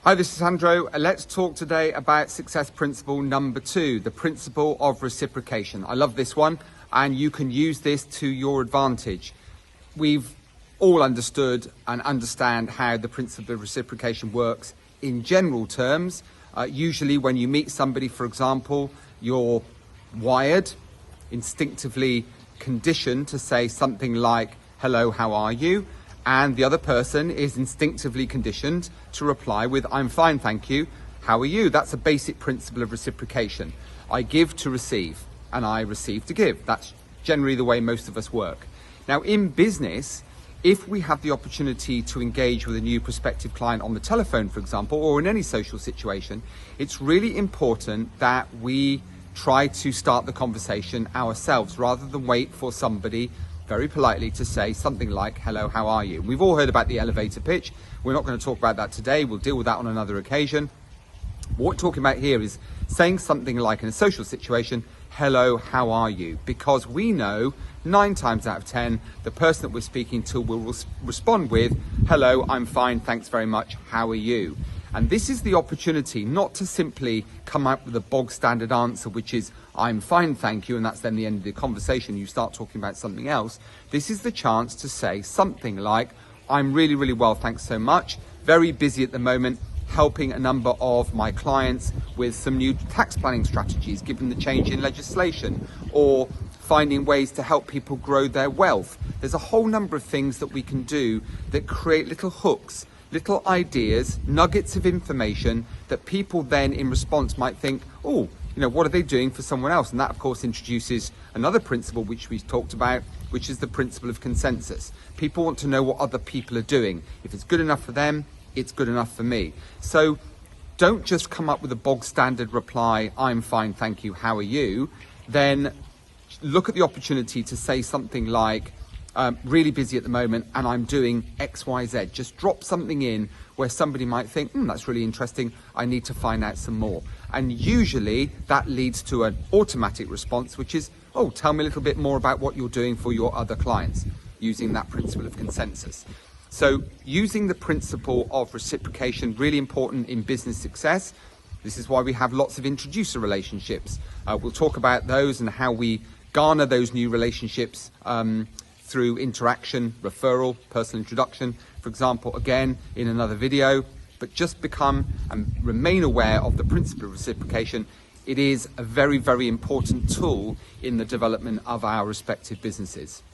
Hi, this is Sandro. Let's talk today about success principle number 2, the principle of reciprocation. I love this one, and you can use this to your advantage. We've all understood and understand how the principle of reciprocation works in general terms. Usually when you meet somebody, for example, you're wired, instinctively conditioned to say something like, "Hello, how are you?" And the other person is instinctively conditioned to reply with, "I'm fine, thank you. How are you?" That's a basic principle of reciprocation. I give to receive, and I receive to give. That's generally the way most of us work. Now, in business, if we have the opportunity to engage with a new prospective client on the telephone, for example, or in any social situation, it's really important that we try to start the conversation ourselves rather than wait for somebody very politely to say something like, "Hello, how are you?" We've all heard about the elevator pitch. We're not going to talk about that today. We'll deal with that on another occasion. What we're talking about here is saying something like, in a social situation, "Hello, how are you?" Because we know 9 times out of 10, the person that we're speaking to will respond with, "Hello, I'm fine, thanks very much, how are you?" And this is the opportunity not to simply come up with a bog standard answer, which is, "I'm fine, thank you," and that's then the end of the conversation. You start talking about something else. This is the chance to say something like, "I'm really, really well, thanks so much. Very busy at the moment, helping a number of my clients with some new tax planning strategies, given the change in legislation, or finding ways to help people grow their wealth." There's a whole number of things that we can do that create little hooks, little ideas, nuggets of information that people then in response might think, "Oh, what are they doing for someone else?" And that, of course, introduces another principle which we talked about, which is the principle of consensus. People want to know what other people are doing. If it's good enough for them, it's good enough for me. So don't just come up with a bog standard reply, "I'm fine, thank you, how are you?" Then look at the opportunity to say something like, "Really busy at the moment and I'm doing X, Y, Z." Just drop something in where somebody might think, "That's really interesting. I need to find out some more." And usually that leads to an automatic response, which is, "Oh, tell me a little bit more about what you're doing for your other clients," using that principle of consensus. So using the principle of reciprocation, really important in business success. This is why we have lots of introducer relationships. We'll talk about those and how we garner those new relationships through interaction, referral, personal introduction, for example, again, in another video. But just become and remain aware of the principle of reciprocation. It is a very, very important tool in the development of our respective businesses.